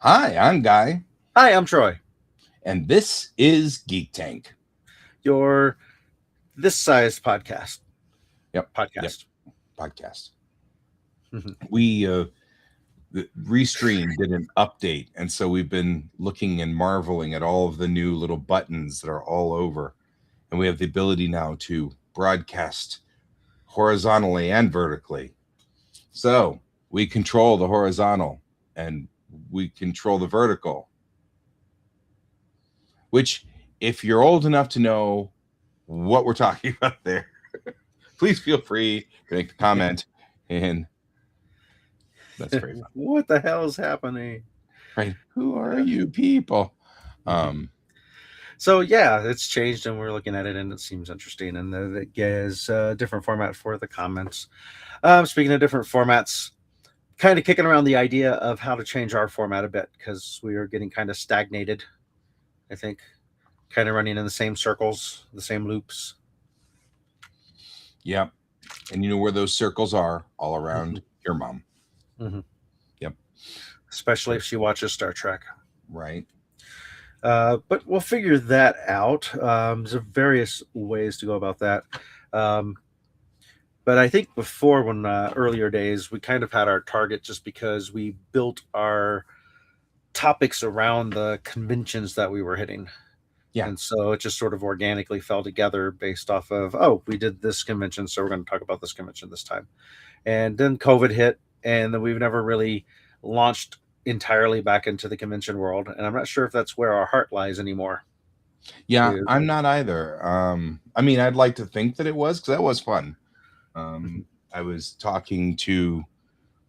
Hi, I'm Guy, Hi, I'm Troy. and this is Geek Tank. Your this size Yep, yep, podcast. podcast. We Restream did an update, and so we've been looking and marveling at all of the new little buttons that are all over, and we have the ability now to broadcast horizontally and vertically. So we control the horizontal, and we control the vertical. Which, if you're old enough to know what we're talking about there, please feel free to make a comment. And that's very fun, What the hell is happening? right? Who are you people? Um, So yeah, it's changed, and we're looking at it, and it seems interesting. And it gives a different format for the comments. Speaking of different formats, kind of kicking around the idea of how to change our format a bit because we are getting kind of stagnated. I think, kind of running in the same circles, the same loops. yeah, and you know where those circles are, all around hmm your mom. hmm Yep. Especially So, if she watches Star Trek. right. But we'll figure that out. There's various ways to go about that. Um, but I think before, when earlier days, we kind of had our target just because we built our topics around the conventions that we were hitting. Yeah. And so it just sort of organically fell together based off of, oh, we did this convention, so we're going to talk about this convention this time. And then COVID hit, and then we've never really launched entirely back into the convention world. And I'm not sure if that's where our heart lies anymore. Yeah, Is I'm not either. I mean, I'd like to think that it was because that was fun. Um, I was talking to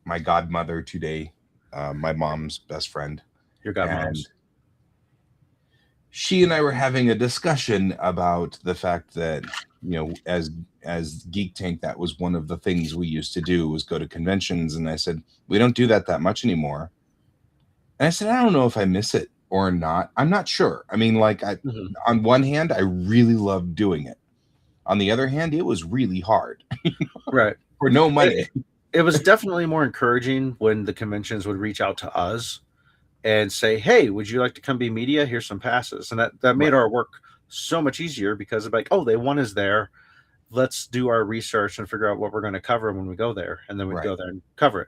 my godmother today, my mom's best friend, your and godmoms. she and I were having a discussion about the fact that as Geek Tank, that was one of the things we used to do was go to conventions, and I said we don't do that much anymore. And I said I don't know if I miss it or not. I'm not sure. I mean, like Mhm. on one hand, I really loved doing it. On the other hand, it was really hard Right. for no It, money. it was definitely more encouraging when the conventions would reach out to us and say, "Hey, would you like to come be media? Here's some passes," and that made Right, our work so much easier because of like, oh, they want us there. Let's do our research and figure out what we're going to cover when we go there, and then we'd right, go there and cover it.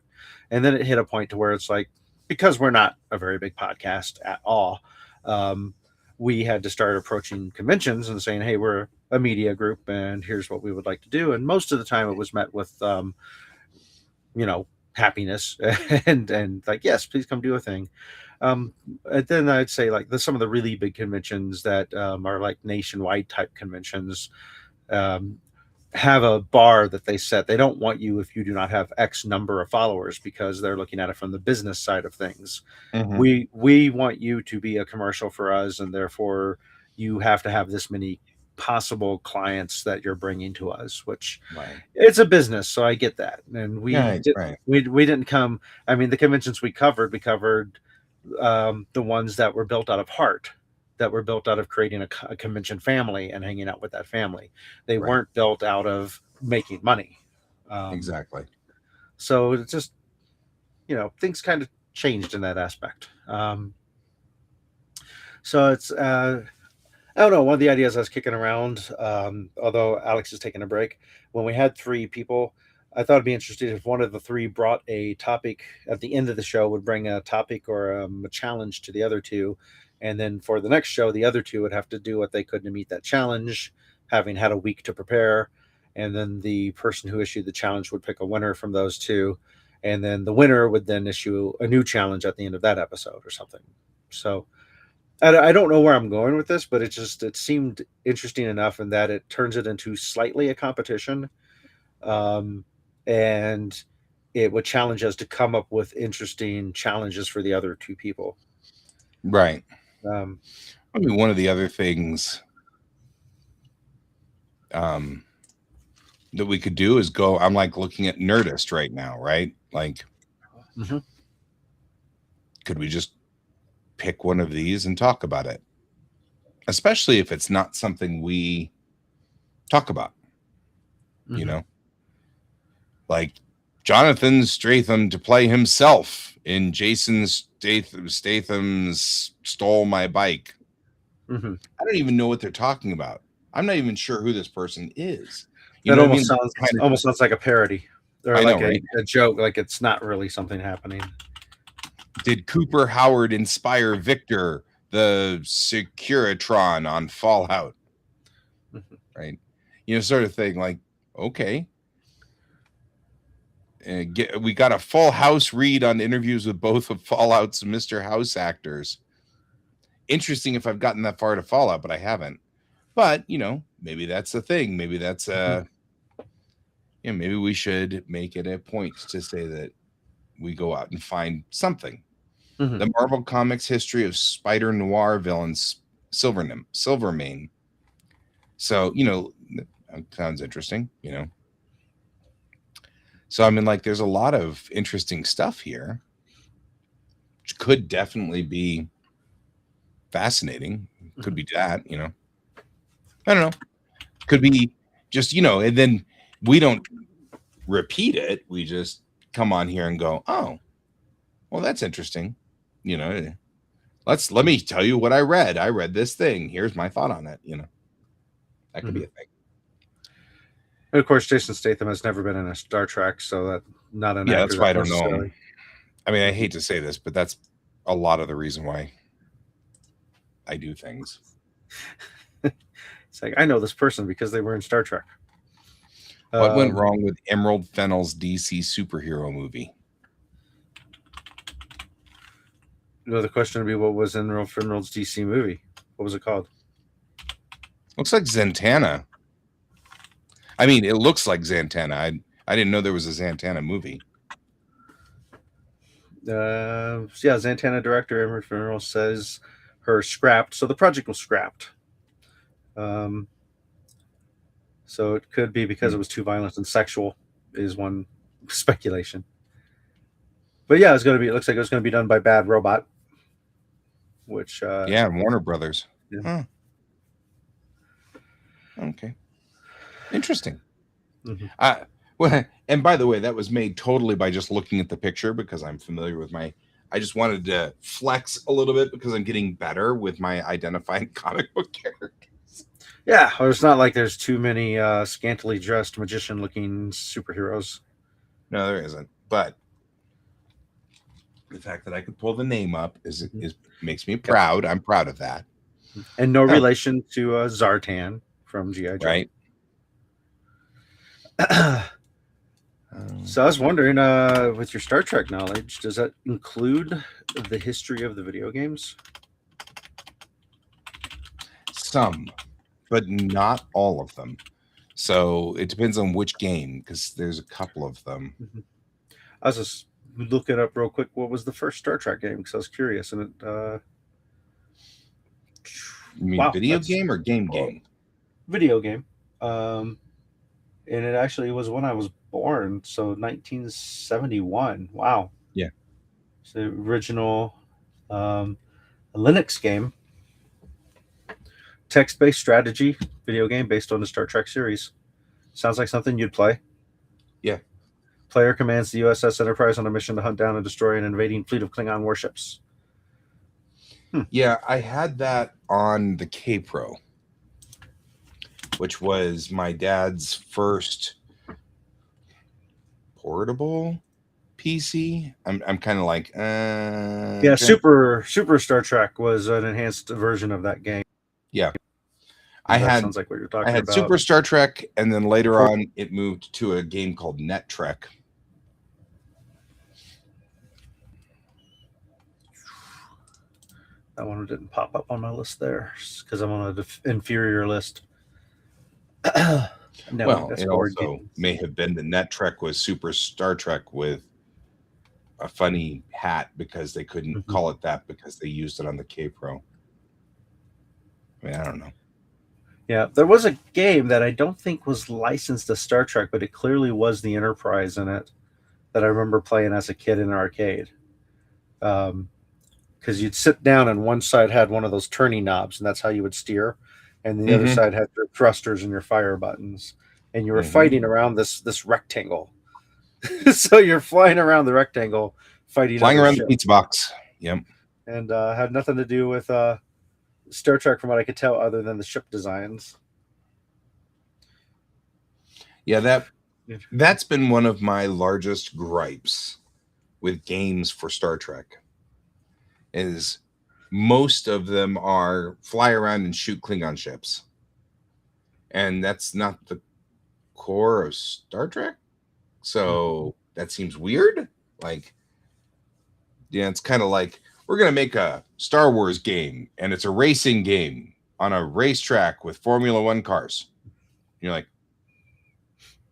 And then it hit a point to where it's like, because we're not a very big podcast at all, um, we had to start approaching conventions and saying, "Hey, we're a media group, and here's what we would like to do." And most of the time, it was met with, you know, happiness and like, yes, please come do a thing. And then I'd say like some of the really big conventions that are like nationwide type conventions um, have a bar that they set. They don't want you if you do not have X number of followers because they're looking at it from the business side of things. hmm We want you to be a commercial for us, and therefore you have to have this many possible clients that you're bringing to us, which right, it's a business, so I get that. And right, right, we didn't come. I mean, the conventions we covered the ones that were built out of heart, that were built out of creating a convention family and hanging out with that family. They right, weren't built out of making money. Um, exactly. so it's just, things kind of changed in that aspect. So it's I don't know. One of the ideas I was kicking around, although Alex is taking a break, when we had three people, I thought it'd be interesting if one of the three brought a topic at the end of the show, would bring a topic or a challenge to the other two. And then for the next show, the other two would have to do what they could to meet that challenge, having had a week to prepare. And then the person who issued the challenge would pick a winner from those two. And then the winner would then issue a new challenge at the end of that episode or something. So I don't know where I'm going with this, but it seemed interesting enough in that it turns it into slightly a competition, um, and it would challenge us to come up with interesting challenges for the other two people. Right. Um, I mean, one of the other things um, that we could do is go. I'm like looking at Nerdist right now, right? Like, mhm. could we just pick one of these and talk about it? Especially if it's not something we talk about, you Mhm. know? Like, Jonathan Statham to play himself in Jason Statham's Stole My Bike. Mm-hmm. I don't even know what they're talking about. I'm not even sure who this person is. You That know what I mean? almost sounds like a parody or I know, like right? a joke. Like it's not really something happening. Did Cooper Howard inspire Victor, the Securitron on Fallout? Mhm. Right? Sort of thing. Like, okay. We got a full house read on interviews with both of Fallout's Mr. House actors. Interesting if I've gotten that far to Fallout, but I haven't. But, maybe that's the thing. Maybe that's maybe we should make it a point to say that we go out and find something. Mm-hmm. The Marvel Comics history of Spider Noir villains, Silvermane. So, that sounds interesting, So, I mean, like, there's a lot of interesting stuff here, which could definitely be fascinating. Could be that, I don't know. Could be just, and then we don't repeat it. We just come on here and go, oh, well, that's interesting. Let me tell you what I read. I read this thing. Here's my thought on it. That could be a thing. And of course, Jason Statham has never been in a Star Trek, so that not an actor. That's why I don't know. I mean, I hate to say this, but that's a lot of the reason why I do things. It's like, I know this person because they were in Star Trek. What went wrong with Emerald Fennell's DC superhero movie? The question would be, what was Emerald Fennell's DC movie? What was it called? Looks like Zatanna. I mean, it looks like Zatanna. I didn't know there was a Zatanna movie. Zatanna director Emerald Fennell says her scrapped. So the project was scrapped. So it could be because it was too violent and sexual, is one speculation. But yeah, it looks like it was going to be done by Bad Robot, which Warner Brothers. Yeah. Huh. Okay, interesting. Mm-hmm. Well, and by the way, that was made totally by just looking at the picture because I'm familiar with I just wanted to flex a little bit because I'm getting better with my identifying comic book characters. Yeah, it's not like there's too many scantily dressed magician-looking superheroes. No, there isn't. But the fact that I could pull the name up is makes me proud. I'm proud of that. And no relation to Zartan from G.I. Joe. Right. So I was wondering, with your Star Trek knowledge, does that include the history of the video games? Some, but not all of them. So it depends on which game, because there's a couple of them. Mm-hmm. I was just looking up real quick. What was the first Star Trek game? Because I was curious, and it. You mean video game or game? Video game. And it actually was when I was born, so 1971. Wow. Yeah. It's the original Linux game. Text-based strategy video game based on the Star Trek series. Sounds like something you'd play. Yeah. Player commands the USS Enterprise on a mission to hunt down and destroy an invading fleet of Klingon warships. Yeah, I had that on the K-Pro, which was my dad's first portable PC. I'm kind of like, yeah, Super Star Trek was an enhanced version of that game. Yeah. Sounds like what you're talking about. I had Super Star Trek, and then later on it moved to a game called Net Trek. That one didn't pop up on my list there because I'm on an inferior list. No, well, it also may have been the Net Trek was Super Star Trek with a funny hat because they couldn't call it that because they used it on the K-Pro. I mean, I don't know. Yeah, there was a game that I don't think was licensed to Star Trek, but it clearly was the Enterprise in it that I remember playing as a kid in an arcade. Because you'd sit down and one side had one of those turning knobs, and that's how you would steer. And the other side had your thrusters and your fire buttons. And you were fighting around this rectangle. So you're flying around the rectangle fighting Flying other around the ships, pizza box. Yep. and had nothing to do with Star Trek, from what I could tell, other than the ship designs. Yeah, that's been one of my largest gripes with games for Star Trek is most of them are fly around and shoot Klingon ships. And that's not the core of Star Trek. So that seems weird. Like, yeah, it's kind of like we're going to make a Star Wars game and it's a racing game on a racetrack with Formula One cars. And you're like,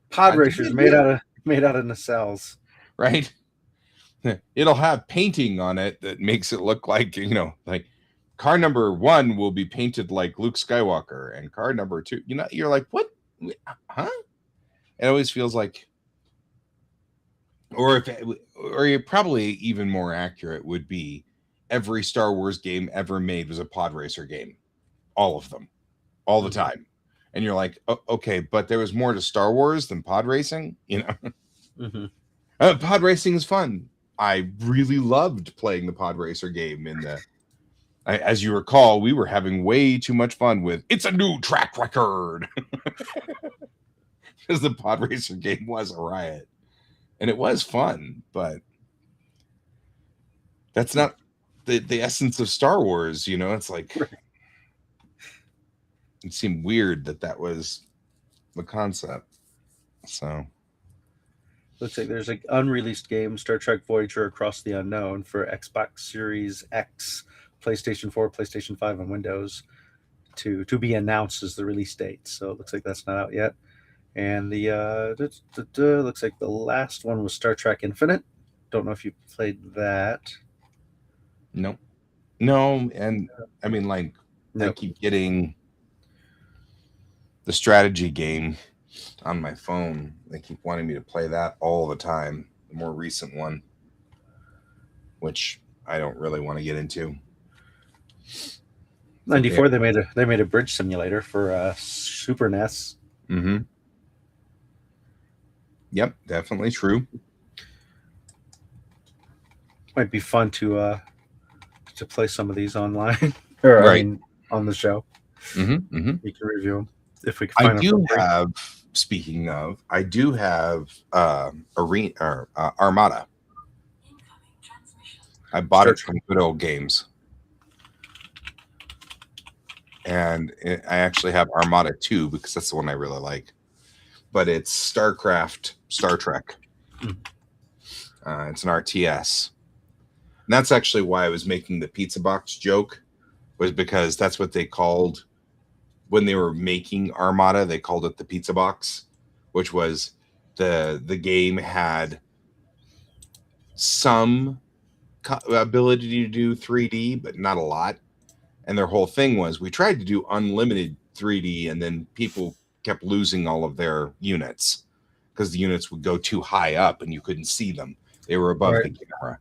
Pod how'd you racers get here? made out of nacelles. Right? It'll have painting on it that makes it look like, like car number 1 will be painted like Luke Skywalker and car number 2, you're like, what? Huh? It always feels like, or probably even more accurate would be every Star Wars game ever made was a pod racer game. All of them, all the time. And you're like, okay, but there was more to Star Wars than pod racing, Pod racing is fun. I really loved playing the pod racer game as you recall, we were having way too much fun with it's a new track record. Because the pod racer game was a riot. And it was fun, but that's not the essence of Star Wars, it's like it seemed weird that was the concept. So looks like there's an unreleased game, Star Trek Voyager Across the Unknown, for Xbox Series X, PlayStation 4, PlayStation 5, and Windows, to be announced as the release date. So it looks like that's not out yet. And the looks like the last one was Star Trek Infinite. Don't know if you played that. No, and I mean, like, I Nope. keep getting the strategy game on my phone. They keep wanting me to play that all the time. The more recent one, which I don't really want to get into. 94, they made a bridge simulator for Super NES. Mm-hmm. Yep, definitely true. Might be fun to play some of these online, or Right. I mean, on the show. Mm-hmm. Mm-hmm. You can review them if we can I find them. do have. Speaking of, I do have Arena or Armada. I bought it from Good Old Games, and I actually have Armada 2 because that's the one I really like. But it's StarCraft Star Trek. It's an RTS. And that's actually why I was making the pizza box joke, was because that's what they called when they were making Armada. They called it the pizza box, which was the game had some ability to do 3D, but not a lot. And their whole thing was we tried to do unlimited 3D, and then people kept losing all of their units because the units would go too high up and you couldn't see them. They were above the camera.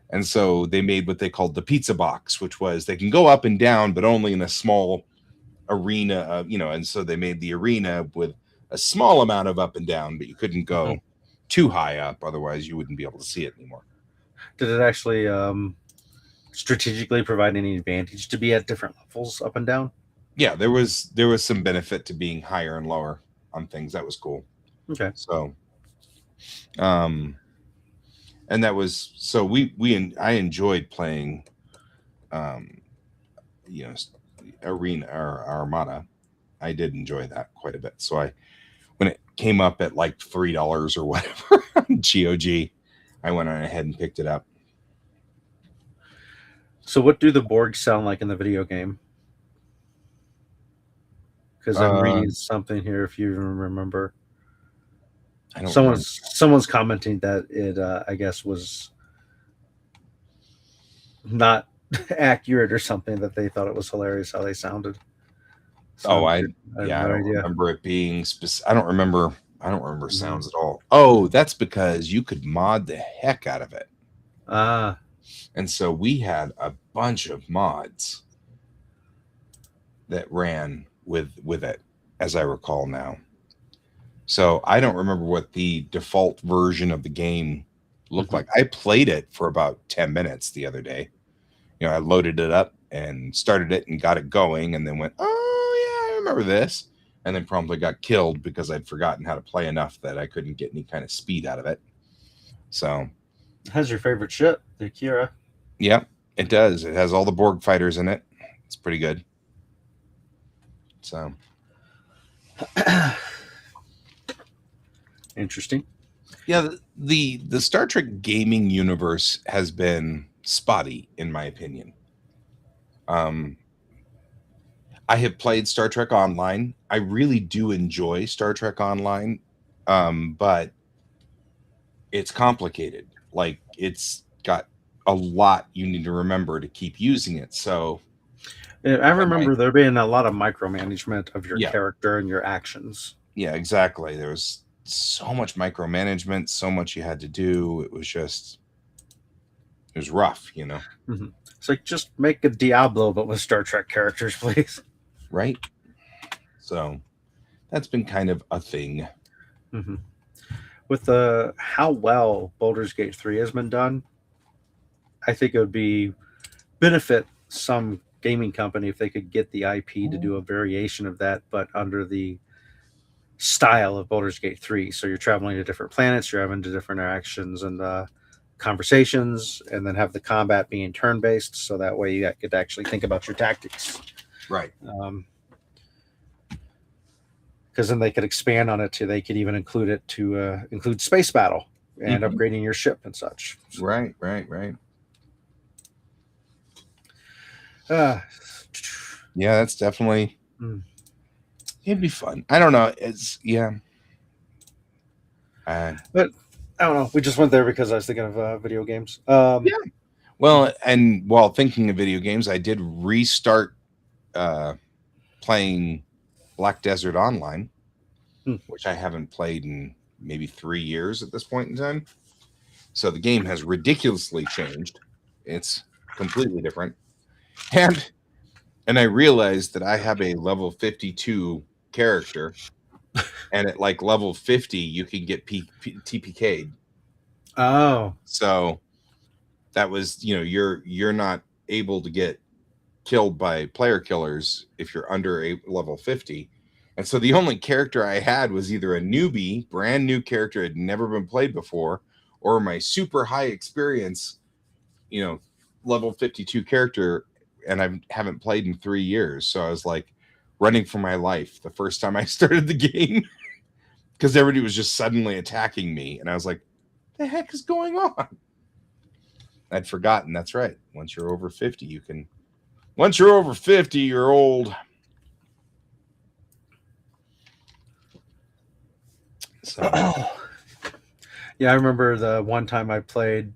And so they made what they called the pizza box, which was they can go up and down, but only in a small arena, and so they made the arena with a small amount of up and down, but you couldn't go too high up. Otherwise you wouldn't be able to see it anymore. Did it actually strategically provide any advantage to be at different levels up and down? Yeah, there was some benefit to being higher and lower on things. That was cool. Okay. So, and that was so I enjoyed playing, Arena or Armada. I did enjoy that quite a bit. So when it came up at like $3 or whatever on GOG, I went on ahead and picked it up. So what do the Borg sound like in the video game? Because I'm reading something here, if you even remember. I don't remember. Someone's commenting that it, I guess, was not accurate or something, that they thought it was hilarious how they sounded. So I don't remember it being specific. I don't remember sounds at all. Oh, that's because you could mod the heck out of it. And so we had a bunch of mods that ran with it, as I recall now. So I don't remember what the default version of the game looked Hmm. like. I played it for about 10 minutes the other day. I loaded it up and started it and got it going and then went, oh, yeah, I remember this. And then promptly got killed because I'd forgotten how to play enough that I couldn't get any kind of speed out of it. So, How's your favorite ship, the Akira? yeah, it does. It has all the Borg fighters in it. It's pretty good. So, Interesting. yeah, the Star Trek gaming universe has been spotty, in my opinion. Um, I have played Star Trek Online. I really do enjoy Star Trek Online, but it's complicated. Like it's got a lot you need to remember to keep using it. So, I am I? remember there being a lot of micromanagement of your Yeah, character and your actions. yeah, exactly. There was so much micromanagement, so much you had to do. It was rough. Hmm. It's like just make a Diablo, but with Star Trek characters, please. Right? So that's been kind of a thing. Hmm. With the how well Baldur's Gate 3 has been done, I think it would be benefit some gaming company if they could get the IP to do a variation of that, but under the style of Baldur's Gate 3. So you're traveling to different planets, you're having different interactions and conversations, and then have the combat being turn based. So that way you could actually think about your tactics. Right. Um, because then they could expand on it to they could even include it to include space battle and Hmm. upgrading your ship and such. So, Right, right, right. uh, Yeah, that's definitely mm. it'd be fun. I don't know. It's yeah. Uh, But I don't know. We just went there because I was thinking of video games. yeah. Well, and while thinking of video games, I did restart uh, playing Black Desert Online, Hmm. which I haven't played in maybe 3 years at this point in time. So the game has ridiculously changed. It's completely different, and I realized that I have a level 52 character, and at like level 50, you can get TPK'd. Oh, So that was you're not able to get killed by player killers if you're under a level 50. And so the only character I had was either a newbie, brand new character had never been played before, or my super high experience, you know, level 52 character, and I haven't played in 3 years. So I was like running for my life the first time I started the game because everybody was just suddenly attacking me. And I was like, the heck is going on? I'd forgotten. That's right. Once you're over 50, you're old. So, yeah. I remember the one time I played.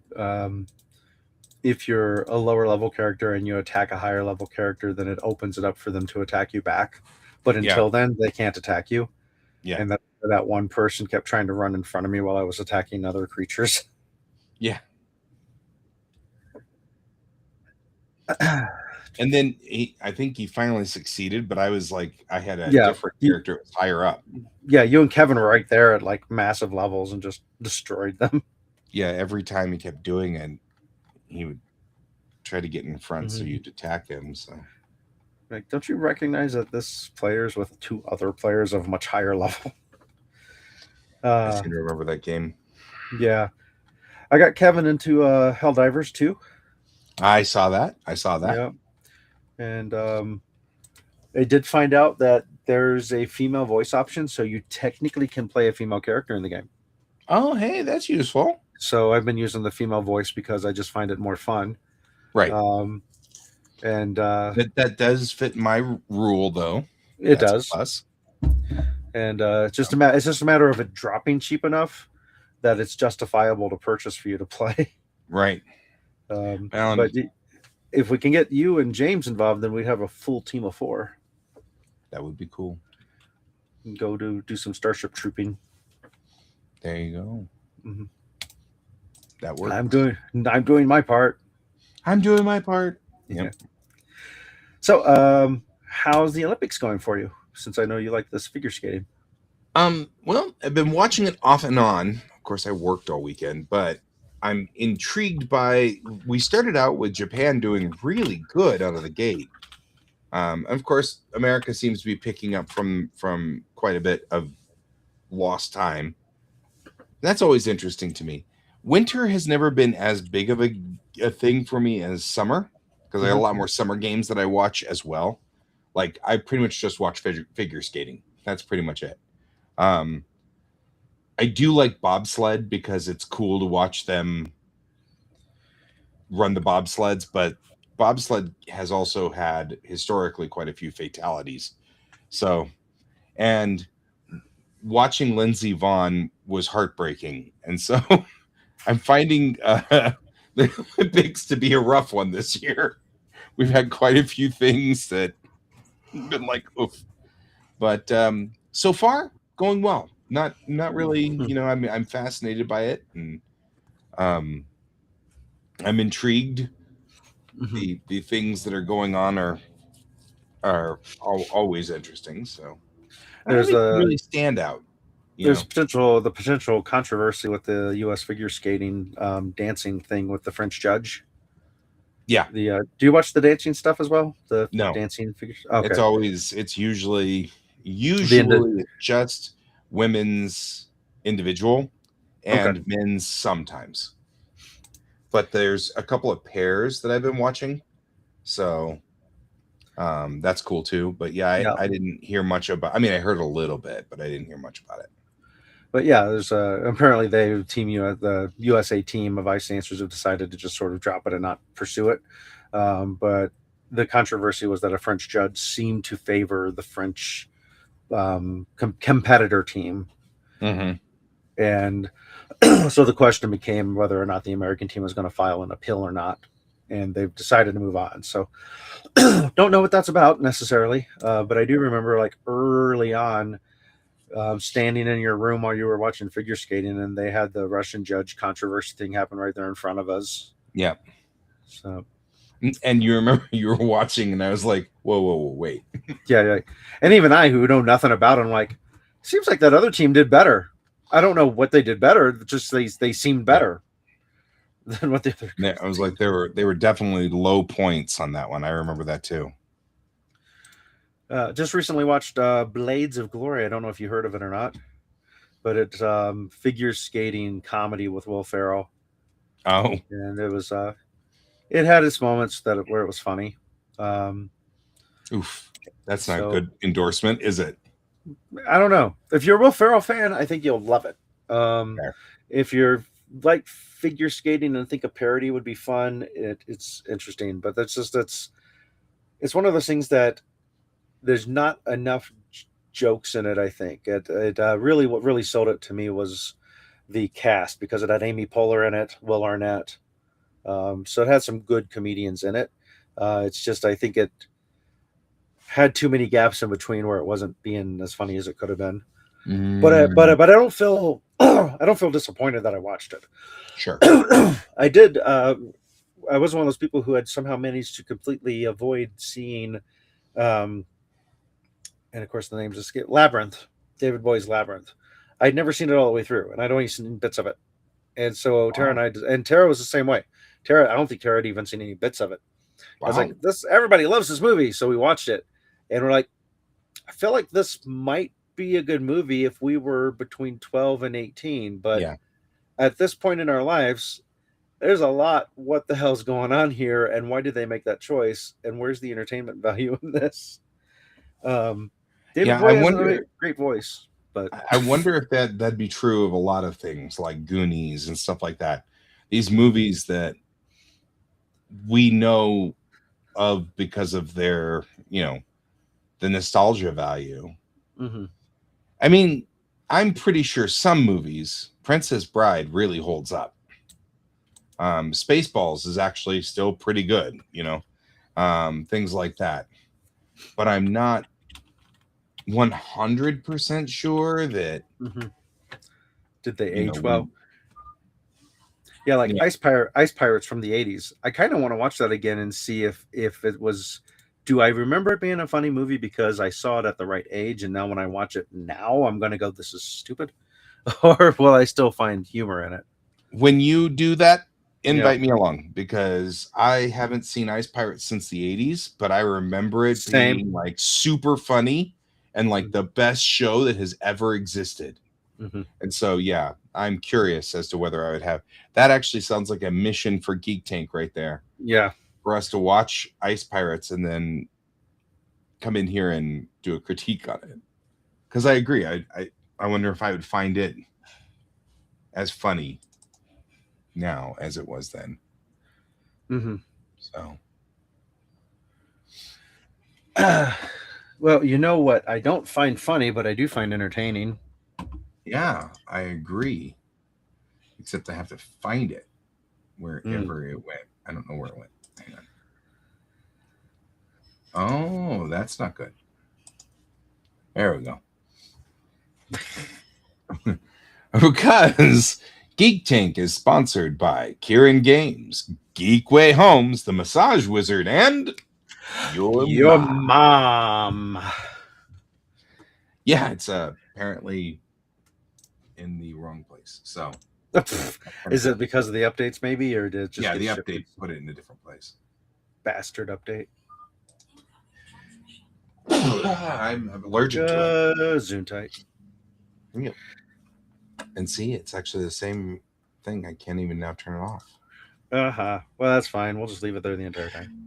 If you're a lower level character and you attack a higher level character, then it opens it up for them to attack you back. But yeah, until then, they can't attack you. yeah, And that one person kept trying to run in front of me while I was attacking other creatures. yeah. And then I think he finally succeeded, but I was like, I had a Yeah, different character that was higher up. yeah, you and Kevin were right there at like massive levels and just destroyed them. Yeah, every time he kept doing it, he would try to get in front so Mhm. you'd attack him. So Like, don't you recognize that this player's with two other players of much higher level? I Uh, seem to remember that game. yeah, I got Kevin into Helldivers too. I saw that. I saw that. Yeah, and I did find out that there's a female voice option, so you technically can play a female character in the game. Oh, hey, that's useful. So I've been using the female voice because I just find it more fun. Right. Um, and That does fit my rule, though. it That's a does. plus. And it's just a matter of it dropping cheap enough that it's justifiable to purchase for you to play. Right. Well, But if we can get you and James involved, then we'd have a full team of four that would be cool. and go do some starship trooping. There you go. Hmm. That works. I'm doing my part. I'm doing my part. Yeah. Yep. So, how's the Olympics going for you? Since I know you like this figure skating. Well, I've been watching it off and on. Of course, I worked all weekend, but I'm intrigued by. We started out with Japan doing really good out of the gate. Of course, America seems to be picking up from quite a bit of lost time. That's always interesting to me. Winter has never been as big of a thing for me as summer because I got a Hmm. lot more summer games that I watch as well. Like I pretty much just watch figure skating. That's pretty much it. Um, I do like bobsled because it's cool to watch them run the bobsleds, but bobsled has also had historically quite a few fatalities. So, and watching Lindsey Vaughn was heartbreaking. And so I'm finding the Olympics to be a rough one this year. We've had quite a few things that been like, oof. But so far, going well. Not really, I'm fascinated by it, and um, I'm intrigued. Hmm. The things that are going on are always interesting. So I don't have There's anything a really stand out, you there's know. potential controversy with the U.S. figure skating dancing thing with the French judge. Yeah, The do you watch the dancing stuff as well? The no, dancing figures. it's Okay. always it's The end. usually just women's individual Okay. and men's sometimes. But there's a couple of pairs that I've been watching, so that's cool too. But yeah, Yeah. I didn't hear much about. I mean, I heard a little bit, but I didn't hear much about it. But yeah, there's apparently the USA team of ice dancers have decided to just sort of drop it and not pursue it. But the controversy was that a French judge seemed to favor the French competitor team, Hmm. and so the question became whether or not the American team was going to file an appeal or not, and they've decided to move on. So don't know what that's about necessarily, but I do remember like early on standing in your room while you were watching figure skating, and they had the Russian judge controversy thing happen right there in front of us. Yeah, So and you remember you were watching, and I was like, whoa, wait. yeah, yeah. And even I, who know nothing about it, I'm like, seems like that other team did better. I don't know what they did better. Just they seemed Yeah, better than what the other I was like, team. they were definitely low points on that one. I remember that too. Just recently watched Blades of Glory. I don't know if you heard of it or not, but it's figure skating comedy with Will Ferrell, Oh, and it had its moments where it was funny. Um, oof, that's not so good endorsement, is it? I don't know. If you're a Will Ferrell fan, I think you'll love it. Okay. If you're like figure skating and think a parody would be fun, it's interesting. But it's one of those things that there's not enough jokes in it. I think it really what really sold it to me was the cast because it had Amy Poehler in it, Will Arnett. So it had some good comedians in it. It's just I think it had too many gaps in between where it wasn't being as funny as it could have been. Mm, But I don't feel I don't feel disappointed that I watched it. sure. I did. I was one of those people who had somehow managed to completely avoid seeing, um, and of course the names escape Labyrinth, David Bowie's Labyrinth. I'd never seen it all the way through, and I'd only seen bits of it. And so Tara Wow. and Tara was the same way. Tara, I don't think Tara had even seen any bits of it. I was Wow. like, this everybody loves this movie, so we watched it, and we're like, I feel like this might be a good movie if we were between 12 and 18, but Yeah. at this point in our lives, there's a lot. What the hell's going on here? And why did they make that choice? And where's the entertainment value in this? Um, David Yeah. I Bowie has a wonder. great voice, but I wonder if that'd be true of a lot of things like Goonies and stuff like that. These movies that we know of because of their, the nostalgia value. mm-hmm. I mean, I'm pretty sure some movies, Princess Bride really holds up. Spaceballs is actually still pretty good, things like that. But I'm not 100% sure that, Mm-hmm. Did they you know, age well? when, Yeah, like yeah, Ice Pirates from the '80s. I kind of want to watch that again and see if it was do I remember it being a funny movie because I saw it at the right age, and now when I watch it now, I'm going to go, "This is stupid," or will I still find humor in it? When you do that, Yeah, invite me along because I haven't seen Ice Pirates since the 80s, but I remember it same. being like super funny and like the best show that has ever existed. Mm-hmm. And so, yeah, I'm curious as to whether I would have that. Actually sounds like a mission for Geek Tank right there Yeah. for us to watch Ice Pirates and then come in here and do a critique on it. Because I agree. I wonder if I would find it as funny now as it was then. Mm-hmm. So, Well, you know what I don't find funny, but I do find entertaining. yeah, I agree. Except I have to find it Mm. wherever it went. I don't know where it went. Hang on. Oh, that's not good. There we go. Because Geek Tank is sponsored by Kieran Games, Geekway Homes, the Massage Wizard, and your Your mom. mom. Yeah, it's apparently in the wrong place. So Is it because of the updates, maybe, or did it just yeah, get the shifted? update put it in a different place. Bastard update. I'm allergic to it. Zoom tight. Yep. And see, it's actually the same thing. I can't even now turn it off. Uh huh. Well, that's fine. We'll just leave it there the entire time.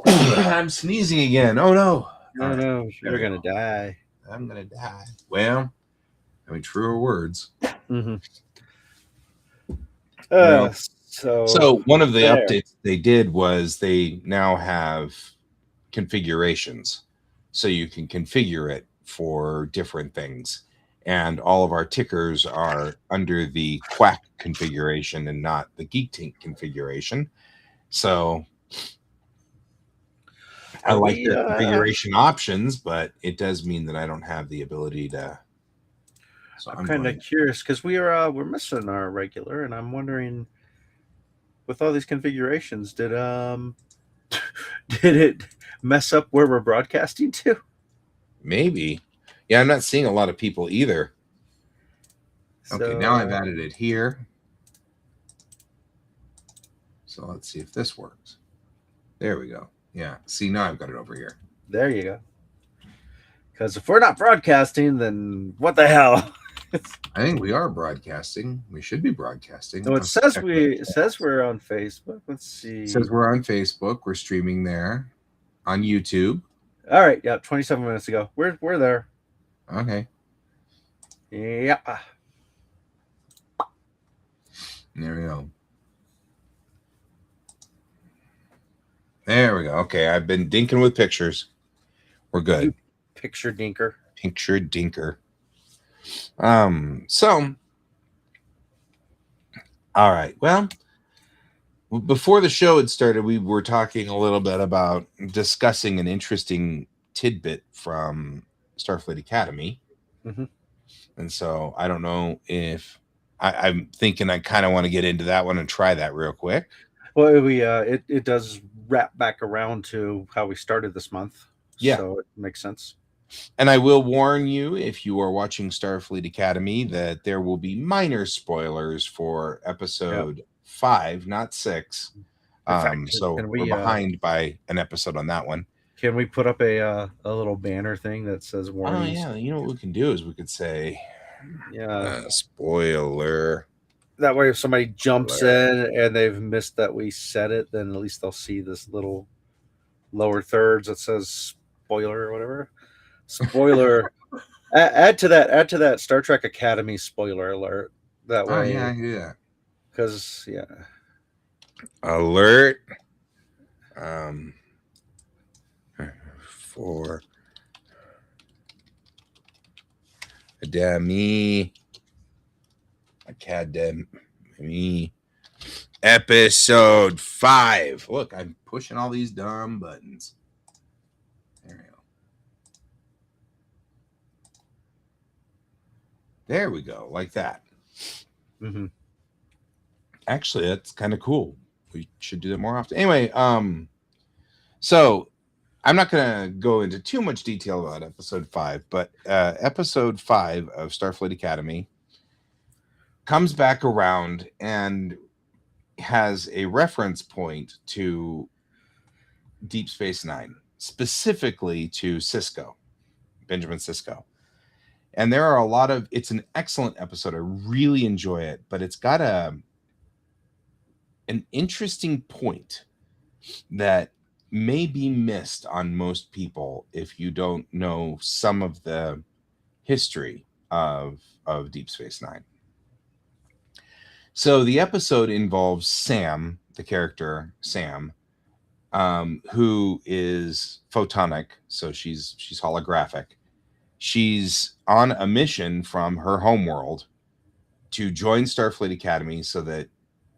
I'm sneezing again. Oh no. All No, right. no, There you're we gonna go. die. I'm gonna die. Well, I mean truer words. Mm-hmm. Well, So so one of the there. updates they did was they now have configurations. So you can configure it for different things. And all of our tickers are under the Quack configuration and not the Geek Tank configuration. So I Are like we? their configuration options, but it does mean that I don't have the ability to. So I'm I'm kind going of to. curious because we're missing our regular, and I'm wondering with all these configurations, did it mess up where we're broadcasting to? Maybe. Yeah, I'm not seeing a lot of people either. Okay, now I've So added it here. So let's see if this works. There we go. Yeah. See, now I've got it over here. there you go. Because if we're not broadcasting, then what the hell? I think we are broadcasting. We should be broadcasting. No, it Let's says check the it says chat. we're on Facebook. Let's It says see. we're on Facebook. We're streaming there on YouTube. All right, yeah, 27 minutes ago. We're there. Okay. Yeah. There we go. There we go. Okay, I've been dinking with pictures. We're good. Picture dinker. Picture dinker. So all right. Well, before the show had started, we were talking a little bit about discussing an interesting tidbit from Starfleet Academy. Mm-hmm. And so I don't know if I'm thinking I kind of want to get into that one and try that real quick. Well, it does wrap back around to how we started this month, Yeah. so it makes sense. And I will warn you, if you are watching Starfleet Academy, that there will be minor spoilers for Yeah. episode 5, not 6. In fact, So we're behind by an episode on that one. can we put up a little banner thing that says Oh, warnings? yeah. You know what we can do is we could say, Yeah. spoiler. That way, if somebody jumps Spoiler. in and they've missed that we said it, then at least they'll see this little lower thirds that says spoiler or whatever. Spoiler. Add to that. Add to that Star Trek Academy spoiler alert. That Oh, yeah, way, I can do that. because yeah, Alert. For Academy episode 5. Look, I'm pushing all these dumb buttons. There we go. There we go, like that. mm-hmm. Actually, that's kind of cool. We should do that more often. Anyway, so I'm not going to go into too much detail about episode 5, but episode 5 of Starfleet Academy comes back around and has a reference point to Deep Space Nine, specifically to Cisco, Benjamin Sisko. And there are a lot of, it's an excellent episode. I really enjoy it, but it's got an interesting point that may be missed on most people if you don't know some of the history of Deep Space Nine. So the episode involves Sam, the character Sam, who is photonic, so she's holographic. She's on a mission from her homeworld to join Starfleet Academy so that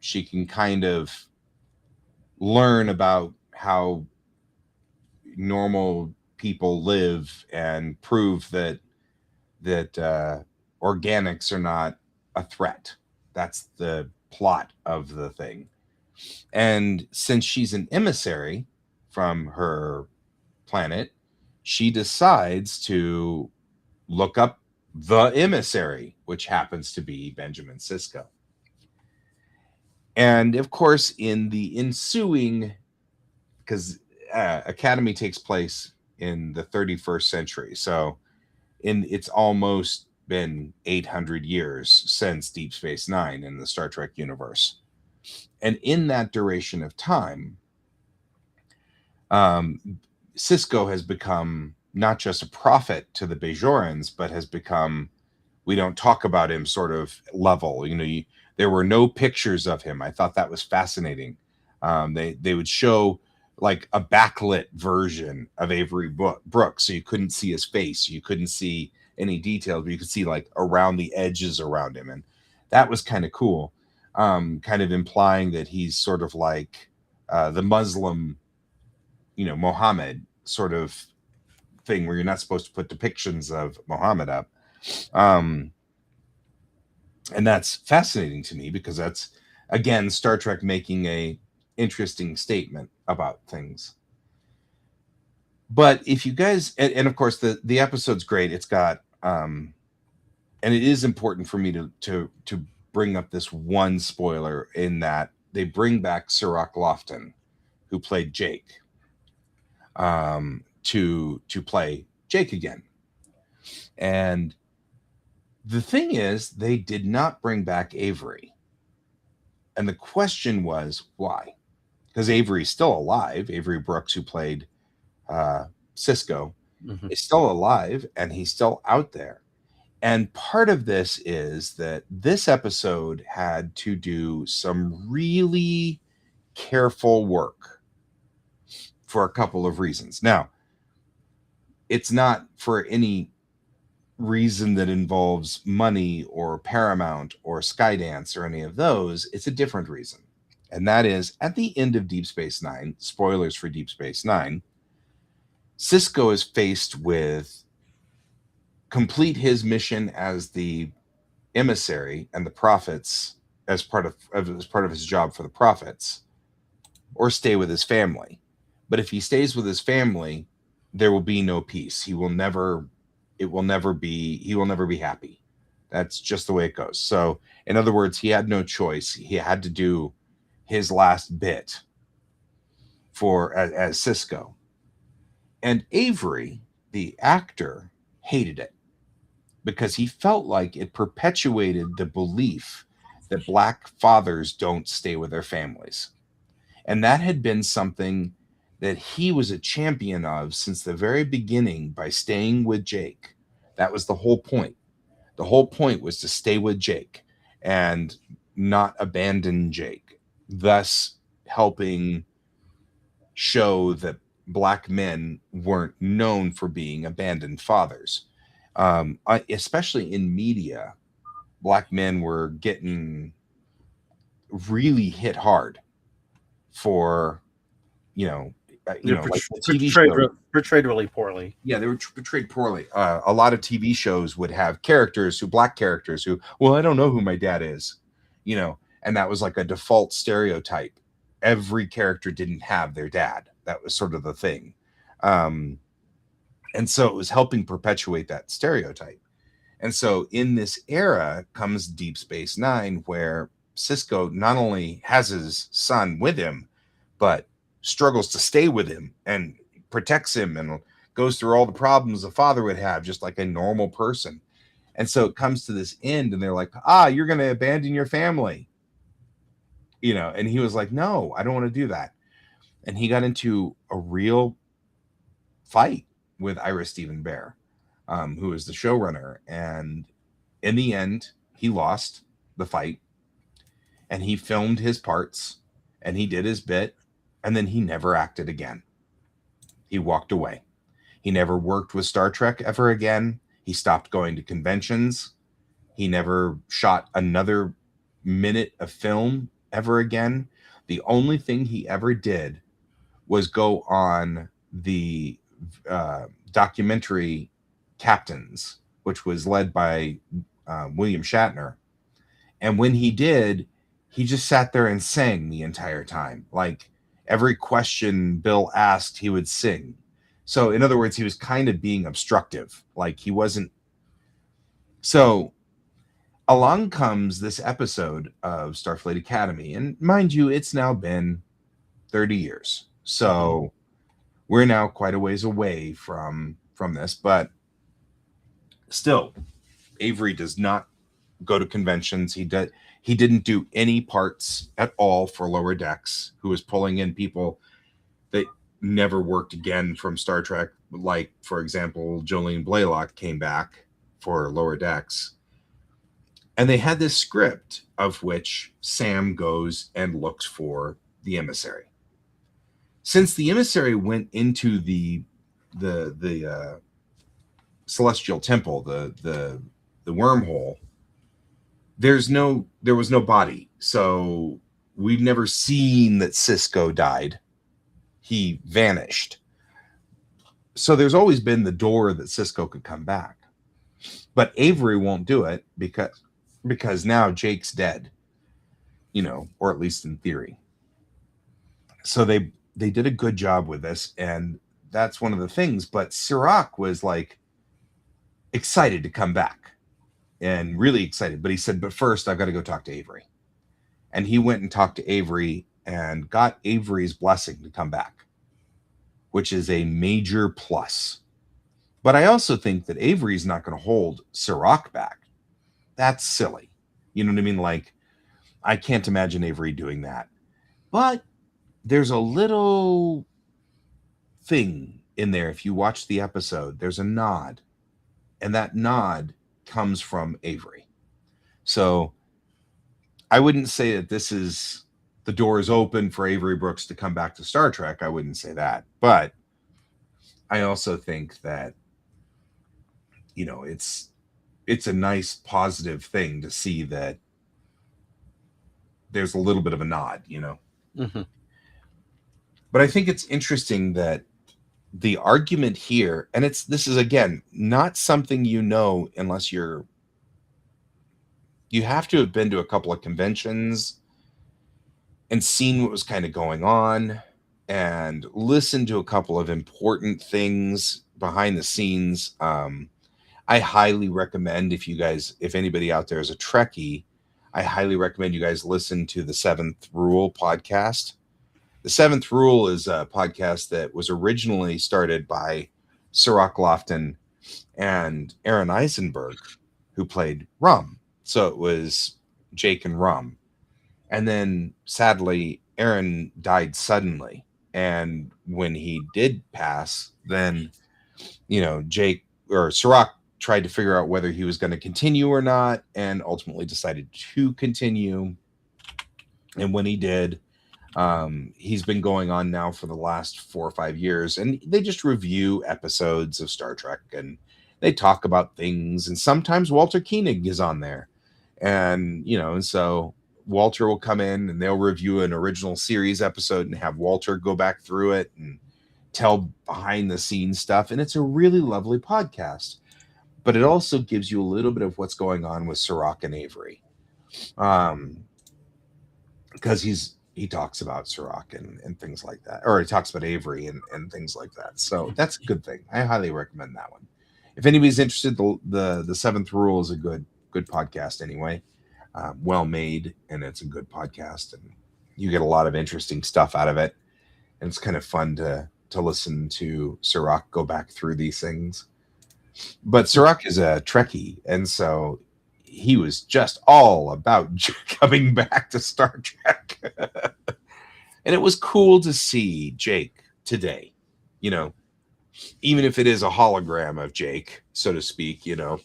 she can kind of learn about how normal people live and prove that organics are not a threat. That's the plot of the thing. And since she's an emissary from her planet, she decides to look up the emissary, which happens to be Benjamin Sisko. And of course, in the ensuing, because Academy takes place in the 31st century, so it's almost been 800 years since Deep Space Nine in the Star Trek universe. And in that duration of time, um, Cisco has become not just a prophet to the Bajorans, but has become, we don't talk about him sort of level. There were no pictures of him. I thought that was fascinating. They would show like a backlit version of Avery Brooks, so you couldn't see his face, you couldn't see any details, but you could see like around the edges around him, and that was kind of cool. Kind of implying that he's sort of like the Muslim, Muhammad sort of thing, where you're not supposed to put depictions of Muhammad up. Um, and that's fascinating to me because that's, again, Star Trek making a interesting statement about things. But if you guys, and of course the episode's great. It's got and it is important for me to bring up this one spoiler, in that they bring back Sirach Lofton, who played Jake, to play Jake again. And the thing is, they did not bring back Avery. And the question was, why? Because Avery's still alive. Avery Brooks, who played Cisco, is still alive, and he's still out there. And part of this is that this episode had to do some really careful work for a couple of reasons. Now, it's not for any reason that involves money or Paramount or Skydance or any of those. It's a different reason. And that is, at the end of Deep Space Nine, spoilers for Deep Space Nine, Cisco is faced with complete his mission as the emissary and the prophets as part of his job for the prophets, or stay with his family. But if he stays with his family, there will be no peace. He will never be happy. That's just the way it goes. So, in other words, he had no choice. He had to do his last bit for as Cisco. And Avery, the actor, hated it because he felt like it perpetuated the belief that Black fathers don't stay with their families. And that had been something that he was a champion of since the very beginning by staying with Jake. That was the whole point. The whole point was to stay with Jake and not abandon Jake, thus helping show that Black men weren't known for being abandoned fathers. Especially in media, Black men were getting really hit hard for, like the TV show. Portrayed really poorly. Yeah, they were portrayed poorly. A lot of TV shows would have Black characters who, well, I don't know who my dad is, and that was like a default stereotype. Every character didn't have their dad. That was sort of the thing. Um, and so it was helping perpetuate that stereotype. And so in this era comes Deep Space Nine, where Cisco not only has his son with him, but struggles to stay with him and protects him and goes through all the problems a father would have, just like a normal person. And so it comes to this end, and they're like, you're going to abandon your family, and he was like, no, I don't want to do that. And he got into a real fight with Ira Stephen Bear, who is the showrunner. And in the end, he lost the fight, and he filmed his parts and he did his bit, and then he never acted again. He walked away. He never worked with Star Trek ever again. He stopped going to conventions. He never shot another minute of film ever again. The only thing he ever did was go on the documentary Captains, which was led by William Shatner. And when he did, he just sat there and sang the entire time. Like every question Bill asked, he would sing. So, in other words, he was kind of being obstructive. Like he wasn't. So, along comes this episode of Starfleet Academy. And mind you, it's now been 30 years. So, we're now quite a ways away from this, but still, Avery does not go to conventions. He didn't do any parts at all for Lower Decks, who was pulling in people that never worked again from Star Trek. Like, for example, Jolene Blalock came back for Lower Decks. And they had this script of which Sam goes and looks for the emissary. Since the emissary went into the celestial temple, the wormhole, there was no body. So we've never seen that Cisco died. He vanished. So there's always been the door that Cisco could come back. But Avery won't do it because now Jake's dead, or at least in theory. So they did a good job with this, and that's one of the things. But Sirach was like excited to come back and really excited. But he said, but first I've got to go talk to Avery. And he went and talked to Avery and got Avery's blessing to come back, which is a major plus. But I also think that Avery's not going to hold Sirach back. That's silly. You know what I mean? Like, I can't imagine Avery doing that. But there's a little thing in there. If you watch the episode, there's a nod. And that nod comes from Avery. So I wouldn't say that this is the door is open for Avery Brooks to come back to Star Trek. I wouldn't say that. But I also think that, it's a nice positive thing to see that there's a little bit of a nod, Mm-hmm. But I think it's interesting that the argument here, and this is again not something unless you have to have been to a couple of conventions and seen what was kind of going on and listened to a couple of important things behind the scenes. I highly recommend if anybody out there is a Trekkie, I highly recommend you guys listen to the Seventh Rule podcast. The Seventh Rule is a podcast that was originally started by Sirach Lofton and Aaron Eisenberg, who played Rum. So it was Jake and Rum. And then sadly, Aaron died suddenly. And when he did pass, then, Jake or Sirach tried to figure out whether he was going to continue or not, and ultimately decided to continue. And when he did, he's been going on now for the last 4 or 5 years, and they just review episodes of Star Trek and they talk about things. And sometimes Walter Koenig is on there, and and so Walter will come in and they'll review an original series episode and have Walter go back through it and tell behind the scenes stuff. And it's a really lovely podcast. But it also gives you a little bit of what's going on with Sirach and Avery. Because he talks about Sirach and things like that, or he talks about Avery and things like that. So that's a good thing. I highly recommend that one. If anybody's interested, the Seventh Rule is a good podcast anyway. Well made, and it's a good podcast, and you get a lot of interesting stuff out of it. And it's kind of fun to listen to Sirach go back through these things. But Sirach is a Trekkie, and so he was just all about coming back to Star Trek. And it was cool to see Jake today, you know, even if it is a hologram of Jake, so to speak, you know.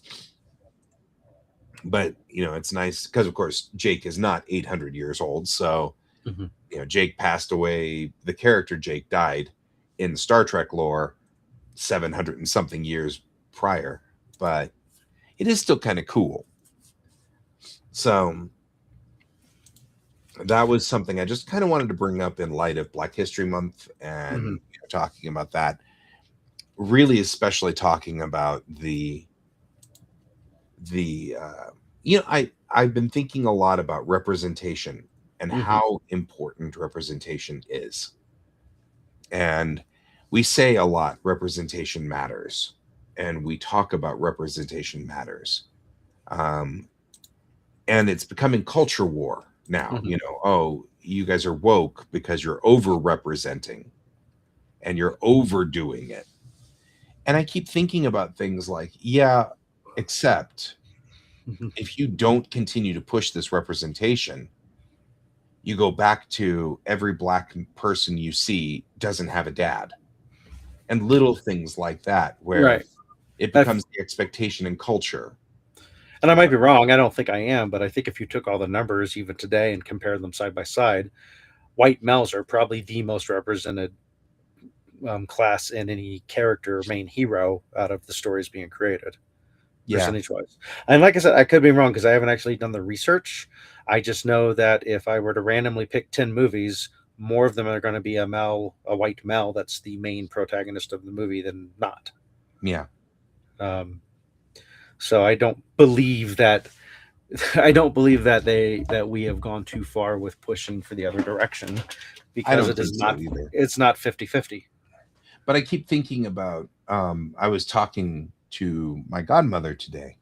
But, you know, it's nice because, of course, Jake is not 800 years old. So, Mm-hmm. you know, Jake passed away. The character Jake died in Star Trek lore 700 and something years prior. But it is still kind of cool. So that was something I just kind of wanted to bring up in light of Black History Month and Mm-hmm. talking about that. Really, especially talking about the I've been thinking a lot about representation and Mm-hmm. how important representation is. And we say a lot representation matters, and we talk about representation matters. Um, and it's becoming culture war now. Mm-hmm. You know, oh, you guys are woke because you're over representing and you're overdoing it. And I keep thinking about things like, yeah, except Mm-hmm. if you don't continue to push this representation, you go back to every black person you see doesn't have a dad, and little things like that, where Right. it I've, becomes the expectation in culture. and I might be wrong. I don't think I am, but I think if you took all the numbers even today and compared them side by side, white males are probably the most represented class in any character main hero out of the stories being created, Yeah, percentage wise. And like I said, I could be wrong because I haven't actually done the research. I just know that if I were to randomly pick 10 movies, more of them are going to be a white male that's the main protagonist of the movie than not. yeah. Um, so I don't believe that I don't believe that we have gone too far with pushing for the other direction I because don't think so either. it's not 50-50. But I keep thinking about. I was talking to my godmother today,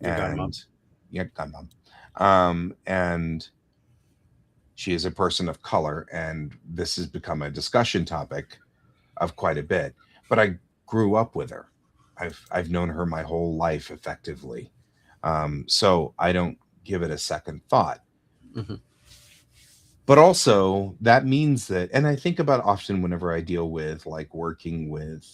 Your godmom. and yeah, godmom, and she is a person of color, and this has become a discussion topic of quite a bit. But I grew up with her. I've known her my whole life effectively. So I don't give it a second thought. Hmm. But also that means that, and I think about often whenever I deal with like working with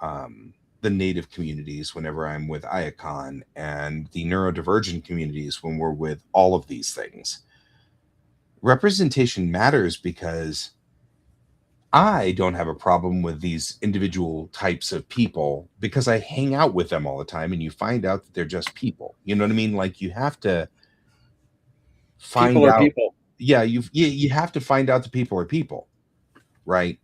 the native communities, whenever I'm with IACON and the neurodivergent communities, when we're with all of these things, representation matters because I don't have a problem with these individual types of people because I hang out with them all the time and you find out that they're just people. You know what I mean? Like you have to People find are out. people. Yeah, you have to find out the people are people, right?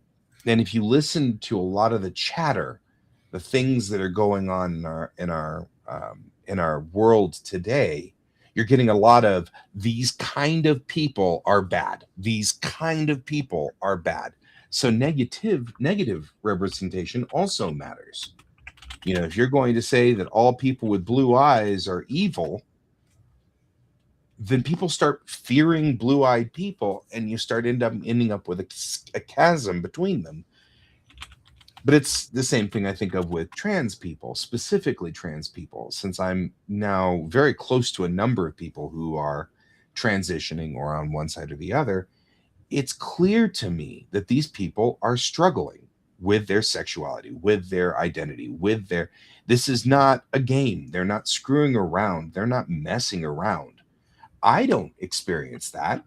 And if you listen to a lot of the chatter, the things that are going on in our world today, you're getting a lot of these kind of people are bad. These kind of people are bad. So negative representation also matters. You know, if you're going to say that all people with blue eyes are evil, then people start fearing blue-eyed people, and you start ending up with a chasm between them. But it's the same thing I think of with trans people, specifically trans people, since I'm now very close to a number of people who are transitioning or on one side or the other. It's clear to me that these people are struggling with their sexuality, with their identity, with their. This is not a game. They're not screwing around. They're not messing around. I don't experience that,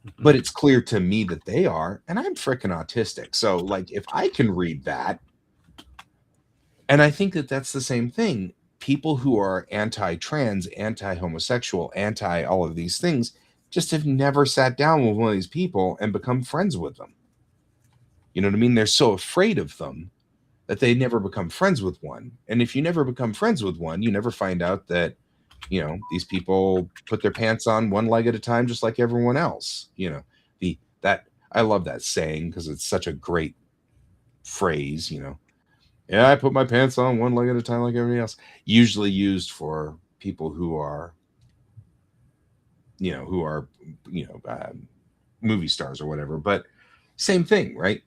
Mhm. but it's clear to me that they are, and I'm freaking autistic. So, like, if I can read that, and I think that that's the same thing. People who are anti-trans, anti-homosexual, anti all of these things just have never sat down with one of these people and become friends with them. You know what I mean? They're so afraid of them that they never become friends with one. And if you never become friends with one, you never find out that, you know, these people put their pants on one leg at a time, just like everyone else, you know. the that I love that saying because it's such a great phrase, you know. Yeah, I put my pants on one leg at a time like everybody else. Usually used for people who are, who are, you know, movie stars or whatever. But same thing, right?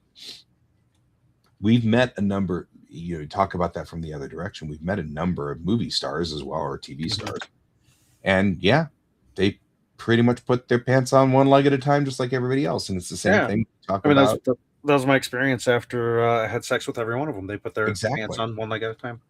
We've met a number. You know, talk about that from the other direction. We've met a number of movie stars as well, or TV Mhm. stars, and yeah, they pretty much put their pants on one leg at a time, just like everybody else. And it's the same Yeah, thing. Talk I mean about that was my experience after I had sex with every one of them. They put their pants exactly, on one leg at a time.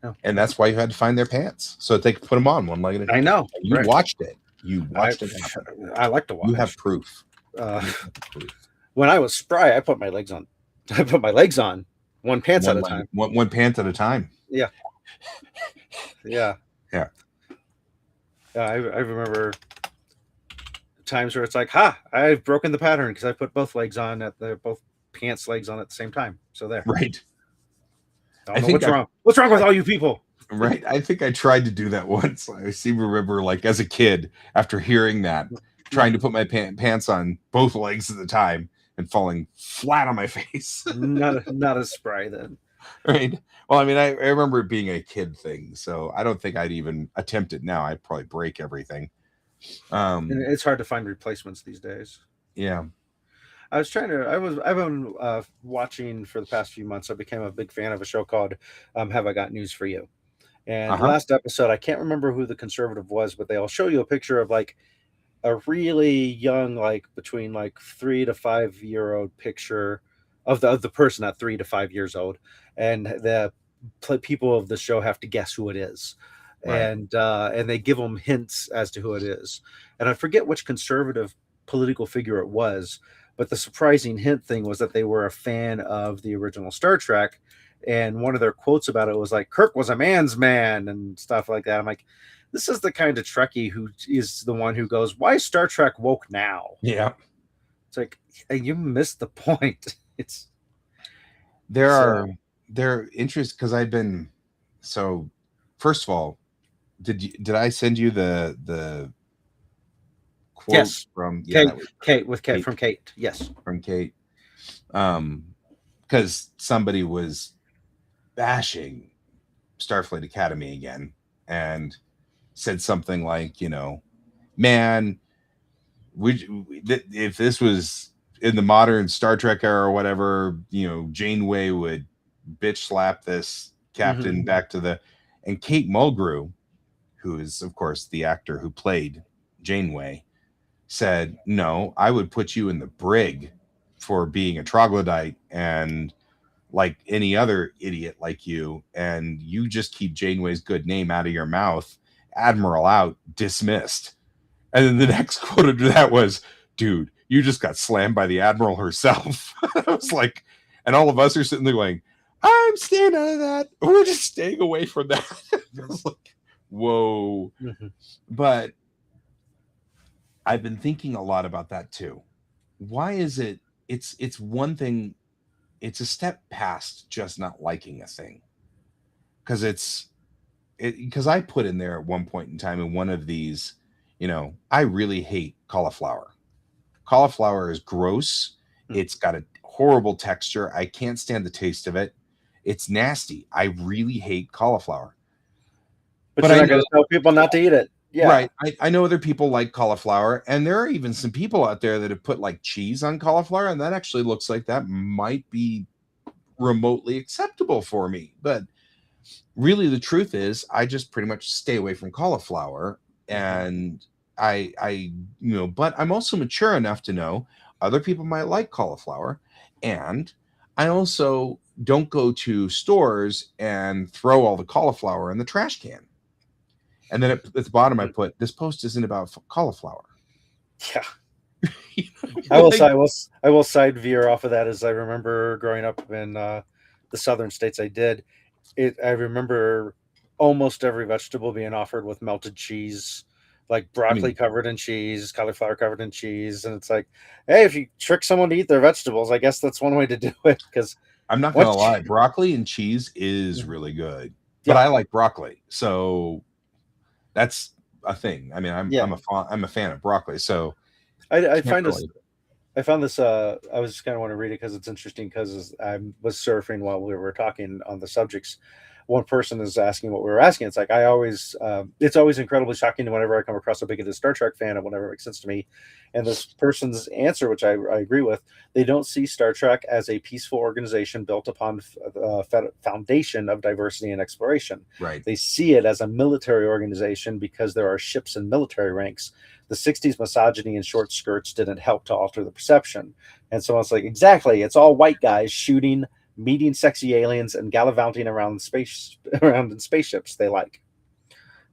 Yeah, and that's why you had to find their pants so that they could put them on one leg at a I time. know, You right? watched it. You I watched it happen. I like to You have watch. proof. Uh, You have proof. when I was spry, I put my legs on. I put my legs on one pants at One a leg, time. one pant at a time. Yeah, yeah. Yeah. I remember times where it's like, ha, I've broken the pattern because I put both legs on at the both pants legs on at the same time. So there. Right. I I don't know think what's wrong. What's wrong with all you people? right. I think I tried to do that once. I seem to remember, like as a kid, after hearing that, trying to put my pants on both legs at the time and falling flat on my face. Not as spry then. Right. Well, I mean, I remember it being a kid thing, so I don't think I'd even attempt it now. I'd probably break everything. And it's hard to find replacements these days. Yeah. I've been watching for the past few months. I became a big fan of a show called Have I Got News for You? And Uh-huh. last episode, I can't remember who the conservative was, but they'll show you a picture of like a really young, like between like 3 to 5 year old picture of the person at 3 to 5 years old, and the people of the show have to guess who it is, Right. and they give them hints as to who it is. And I forget which conservative political figure it was, but the surprising hint thing was that they were a fan of the original Star Trek. And one of their quotes about it was like, Kirk was a man's man and stuff like that. I'm like, this is the kind of Trekkie who is the one who goes, why is Star Trek woke now? Yeah. It's like, hey, you missed the point. It's There so are there interest because I've been so first of all, did I send you the quote yes. from Kate, that was Kate with Kate Kate, from Kate. Yes. from Kate. Because somebody was bashing Starfleet Academy again and said something like, man, if this was in the modern Star Trek era or whatever, Janeway would bitch slap this captain Mm-hmm. back to the. And Kate Mulgrew, who is, of course, the actor who played Janeway, said, no, I would put you in the brig for being a troglodyte and like any other idiot like you, and you just keep Janeway's good name out of your mouth. Admiral out, dismissed. And then the next quote after that was, dude, you just got slammed by the Admiral herself. I was like, and all of us are sitting there going, I'm staying out of that. We're just staying away from that. I was like, whoa. Mm-hmm. But I've been thinking a lot about that too. Why is it? It's one thing. It's a step past just not liking a thing, because because I put in there at one point in time in one of these, I really hate cauliflower. Cauliflower is gross. It's got a horrible texture. I can't stand the taste of it. It's nasty. I really hate cauliflower. But But you're I not going know, to tell people not to eat it. Yeah. right. I know other people like cauliflower, and there are even some people out there that have put like cheese on cauliflower, and that actually looks like that might be remotely acceptable for me. But really, the truth is, I just pretty much stay away from cauliflower. Mm-hmm. And but I'm also mature enough to know other people might like cauliflower. And I also don't go to stores and throw all the cauliflower in the trash can. And then at the bottom, I put, this post isn't about cauliflower. Yeah. Like, I will side veer off of that. As I remember growing up in the southern states, I remember almost every vegetable being offered with melted cheese, like I broccoli mean, covered in cheese, cauliflower covered in cheese, and it's like, hey, if you trick someone to eat their vegetables, I guess that's one way to do it. Because I'm not gonna once, lie, broccoli and cheese is really good, but yeah, I like broccoli, so that's a thing. I mean, yeah, I'm a fan of broccoli, so I can't find this really. I found this. I was just kind of want to read it because it's interesting. Because I was surfing while we were talking on the subjects. One person is asking what we were asking. It's like I always. It's always incredibly shocking whenever I come across a bigoted Star Trek fan, and whenever it makes sense to me. And this person's answer, which I agree with, they don't see Star Trek as a peaceful organization built upon foundation of diversity and exploration. Right. They see it as a military organization because there are ships and military ranks. The 60s misogyny and short skirts didn't help to alter the perception. And so it's like, exactly, it's all white guys shooting, meeting sexy aliens, and gallivanting around around in spaceships they like.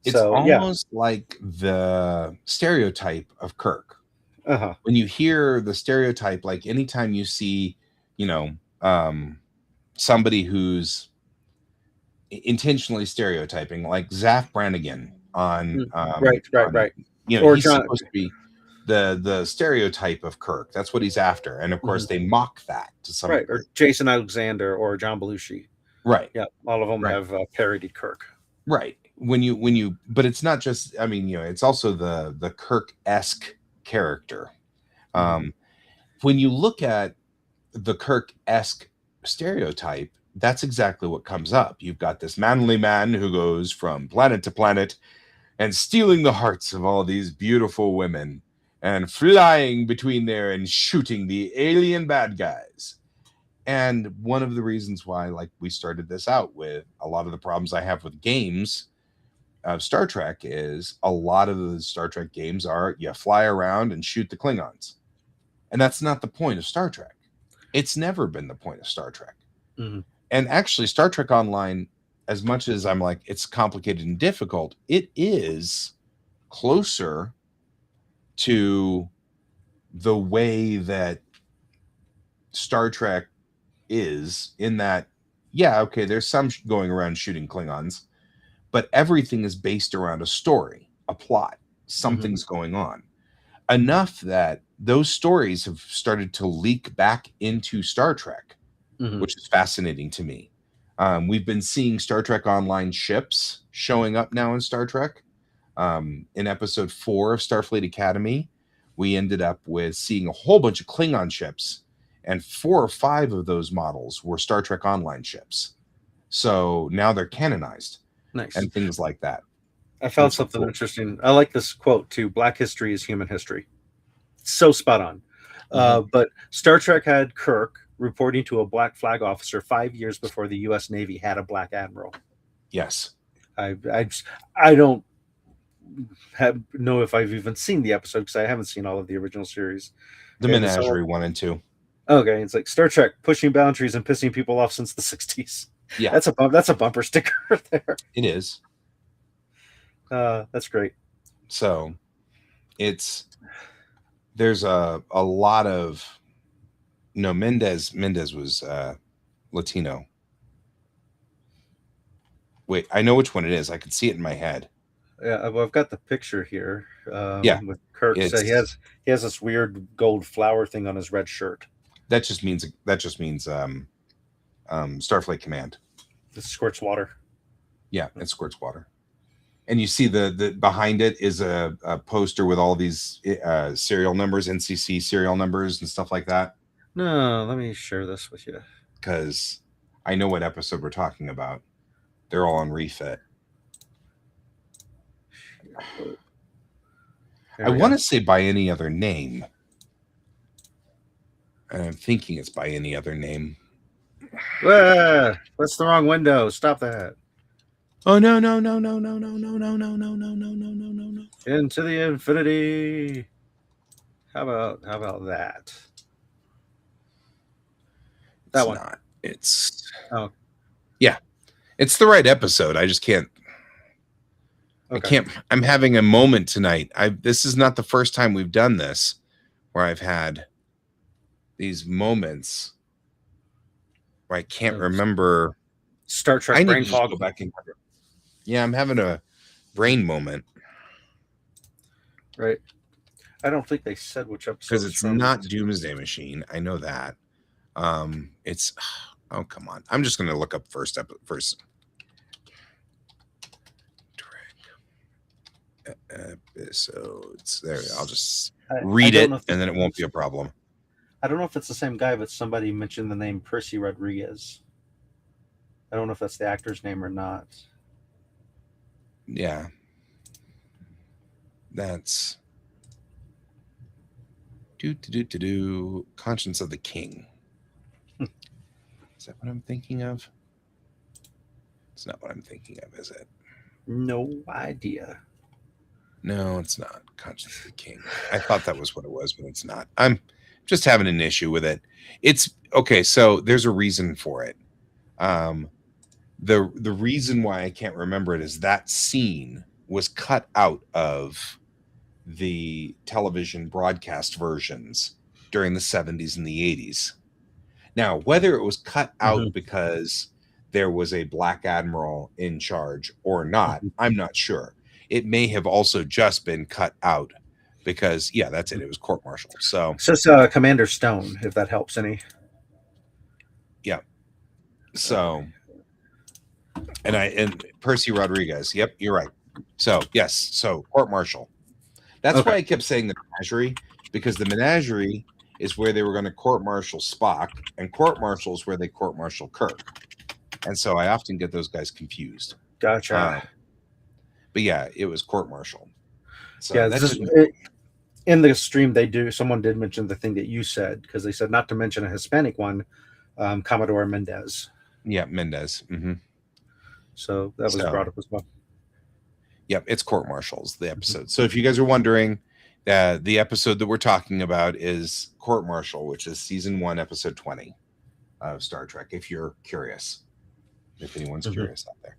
It's So yeah. almost like the stereotype of Kirk. Uh-huh. When you hear the stereotype, like anytime you see, you know, somebody who's intentionally stereotyping, like Zaf Brannigan on, Right. you know, Or he's John. supposed to be the stereotype of Kirk. That's what he's after, and of course they mock that to some Right, or degree. Jason Alexander or John Belushi. Right. Yeah, all of them Right. have parodied Kirk. Right. When you, but it's not just. I mean, you know, it's also the Kirk-esque character. When you look at the Kirk-esque stereotype, that's exactly what comes up. You've got this manly man who goes from planet to planet and stealing the hearts of all these beautiful women and flying between there and shooting the alien bad guys. And one of the reasons why, like, we started this out with a lot of the problems I have with games of Star Trek is a lot of the Star Trek games are you fly around and shoot the Klingons. And that's not the point of Star Trek. It's never been the point of Star Trek. And actually, Star Trek Online, as much as I'm like, it's complicated and difficult, it is closer to the way that Star Trek is, in that, yeah, okay, there's some going around shooting Klingons, but everything is based around a story, a plot, something's going on. Enough that those stories have started to leak back into Star Trek, which is fascinating to me. We've been seeing Star Trek Online ships showing up now in Star Trek. In episode 4 of Starfleet Academy, we ended up with seeing a whole bunch of Klingon ships, and 4 or 5 of those models were Star Trek Online ships. So now they're canonized. Nice. And things like that. I found something interesting. I like this quote too. Black history is human history. So spot on. But Star Trek had Kirk reporting to a black flag officer 5 years before the U.S. Navy had a black admiral. Yes. I don't know if I've even seen the episode because I haven't seen all of the original series. The Menagerie 1 and 2. Okay, it's like Star Trek pushing boundaries and pissing people off since the 60s. Yeah, that's a bumper sticker there. It is. That's great. So there's a lot of, no, Mendez was Latino. Wait, I know which one it is. I can see it in my head. Yeah, well, I've got the picture here. Yeah, with Kirk. So he has this weird gold flower thing on his red shirt. That just means Starfleet Command. It squirts water. Yeah, it squirts water. And you see the behind it is a poster with all these serial numbers, NCC serial numbers and stuff like that. No, let me share this with you. Because I know what episode we're talking about. They're all on refit. I want to say By Any Other Name. And I'm thinking it's By Any Other Name. That's the wrong window. Stop that. Oh, no. Into the infinity. How about that? That one. Not. It's yeah. It's the right episode. I just can't. Okay. I can't. I'm having a moment tonight. This is not the first time we've done this, where I've had these moments where I can't remember. Star Trek brain fog. Go back and yeah, I'm having a brain moment. Right. I don't think they said which episode. Because it's not Doomsday Machine. I know that. It's oh, come on. I'm just gonna look up first episodes. There we go. I'll just read it and then it won't be a problem. I don't know if it's the same guy, but somebody mentioned the name Percy Rodriguez. I don't know if that's the actor's name or not. Yeah, that's Conscience of the King. Is that what I'm thinking of? It's not what I'm thinking of, is it? No idea. No, it's not Conscience of the King. I thought that was what it was, but it's not. I'm just having an issue with it. It's okay. So there's a reason for it. Um, the reason why I can't remember it is that scene was cut out of the television broadcast versions during the 70s and the 80s. Now, whether it was cut out Hmm. because there was a black admiral in charge or not, I'm not sure. It may have also just been cut out because, yeah, that's it. It was court martial. So, It says Commander Stone, if that helps any. yeah. Uh, So, and Percy Rodriguez. Yep, you're right. So, yes. So, court martial. That's okay. why I kept saying the menagerie, because the menagerie is where they were going to court martial Spock, and court martial is where they court martial Kirk. And so I often get those guys confused. Gotcha. But yeah, it was court martial. So Yeah, that this, didn't. in the stream they do. Someone did mention the thing that you said because they said not to mention a Hispanic one, Commodore Mendez. Yeah, Mendez. So that was brought So up as well. yep, it's court martials the Mhm. episode. So if you guys are wondering, the episode that we're talking about is court martial, which is season 1, episode 20 of Star Trek. If you're curious, if anyone's Mhm. curious out there.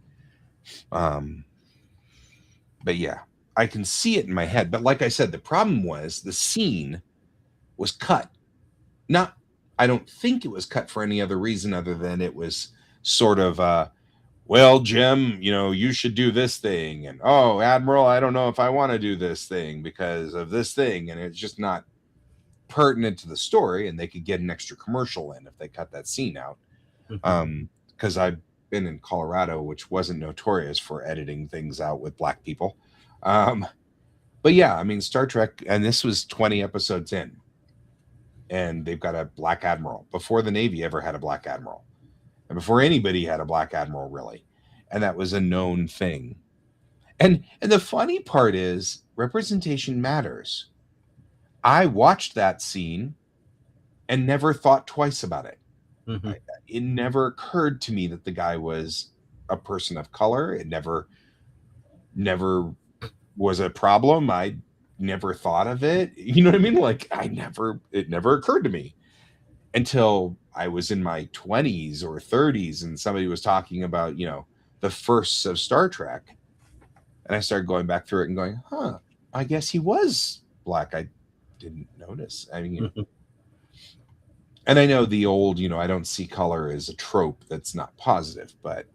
But yeah, I can see it in my head. But like I said, the problem was the scene was cut. Not, I don't think it was cut for any other reason other than it was sort of, well, Jim, you should do this thing. And, oh, Admiral, I don't know if I want to do this thing because of this thing. And it's just not pertinent to the story. And they could get an extra commercial in if they cut that scene out. Mhm. Because I've been in Colorado, which wasn't notorious for editing things out with black people. But yeah, I mean, Star Trek, and this was 20 episodes in, and they've got a black admiral before the Navy ever had a black admiral, and before anybody had a black admiral really, and that was a known thing. And the funny part is representation matters. I watched that scene and never thought twice about it. Mhm. It never occurred to me that the guy was a person of color. It never was a problem. I never thought of it. You know what I mean? Like it never occurred to me until I was in my 20s or 30s and somebody was talking about, the firsts of Star Trek. And I started going back through it and going, huh, I guess he was black. I didn't notice. I mean, Mhm. and I know the old, I don't see color as a trope that's not positive, but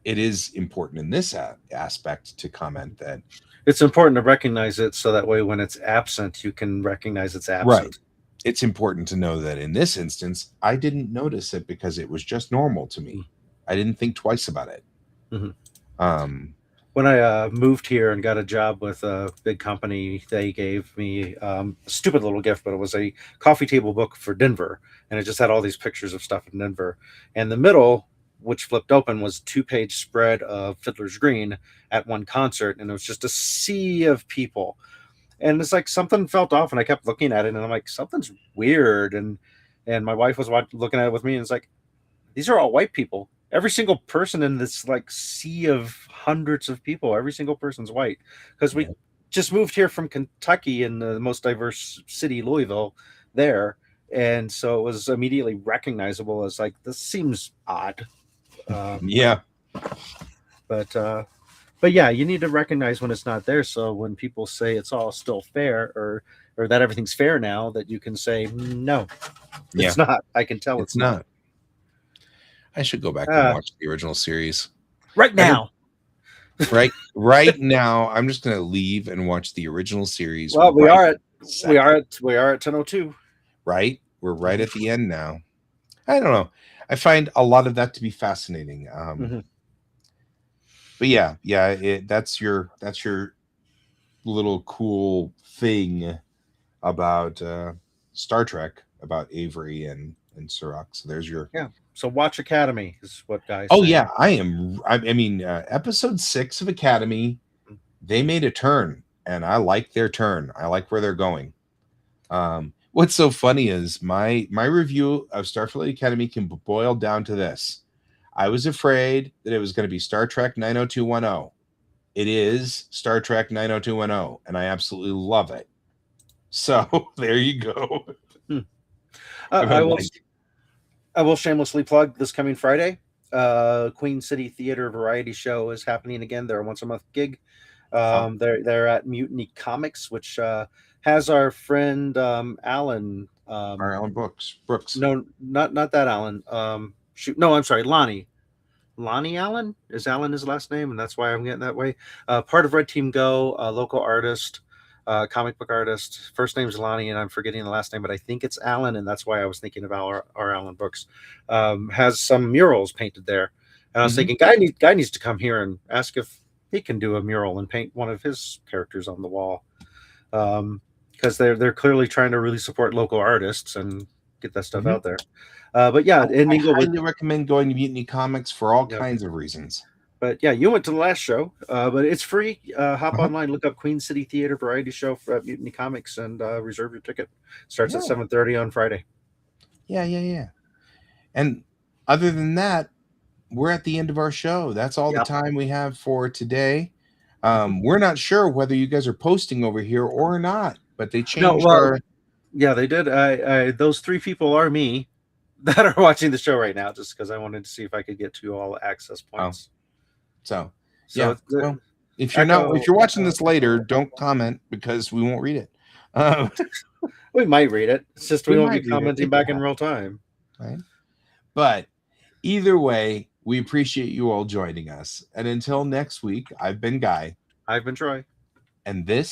it is important in this aspect to comment that. It's important to recognize it so that way when it's absent, you can recognize it's Right. absent. It's important to know that in this instance, I didn't notice it because it was just normal to me. I didn't think twice about it. Mhm. Um, When I moved here and got a job with a big company, they gave me a stupid little gift, but it was a coffee table book for Denver, and it just had all these pictures of stuff in Denver. And the middle, which flipped open, was a two-page spread of Fiddler's Green at one concert, and it was just a sea of people. And it's like something felt off, and I kept looking at it, and I'm like, something's weird. And my wife was looking at it with me, and it's like, these are all white people. Every single person in this like sea of hundreds of people, every single person's white because we yeah. just moved here from Kentucky in the most diverse city, Louisville, there, and so it was immediately recognizable as like this seems odd, um, Yeah. but uh, but yeah, you need to recognize when it's not there. So when people say it's all still fair or that everything's fair now, that you can say no, Yeah. it's not. I can tell It's it's not. not. I should go back and Uh, watch the original series. right I don't now. right now, I'm just gonna leave and watch the original series Well, right this second. we are at 10:02. Right? We're right at the end now. I don't know. I find a lot of that to be fascinating. Mm-hmm. But yeah, that's your little cool thing about Star Trek. about Avery and Sirach. So there's your. Yeah. So watch Academy is what guys Oh say. yeah, I am. I mean, episode 6 of Academy, they made a turn, and I like their turn. I like where they're going. What's so funny is my review of Starfleet Academy can boil down to this. I was afraid that it was going to be Star Trek 90210. It is Star Trek 90210, and I absolutely love it. So there you go. Hmm. I've I had will. like, I will shamelessly plug this coming Friday. Queen City Theater Variety Show is happening again. They're a once a month gig. oh, They're at Mutiny Comics, which has our friend Alan. our Alan Brooks. No, not that Alan. Shoot, no, I'm sorry, Lonnie. Lonnie Allen is Allen his last name, and that's why I'm getting that way. Part of Red Team Go, local artist, comic book artist. First name's Lonnie, and I'm forgetting the last name, but I think it's Allen, and that's why I was thinking of our Allen books. Has some murals painted there, and I was Hmm. thinking, guy needs to come here and ask if he can do a mural and paint one of his characters on the wall, because they're clearly trying to really support local artists and get that stuff Hmm. out there. But yeah, and I then go with. highly recommend going to Mutiny Comics for all Yeah. kinds of reasons. But yeah, you went to the last show, but it's free. Hop Uh-huh. online, look up Queen City Theater Variety Show for Mutiny Comics, and reserve your ticket. Starts at Yeah, 7:30 on Friday. yeah. And other than that, we're at the end of our show. That's all the Yeah. time we have for today. Mhm. We're not sure whether you guys are posting over here or not, but they No, changed well, our. yeah, they did. Those three people are me that are watching the show right now, just because I wanted to see if I could get to all access Oh, points. so So yeah. it's Well, if Echo. you're watching this later, don't comment because we won't read it. Uh, We might read it. It's just we we won't be might read it. commenting It could back in happen, real time. right? But either way, we appreciate you all joining us. And until next week, I've been Guy, I've been Troy. and this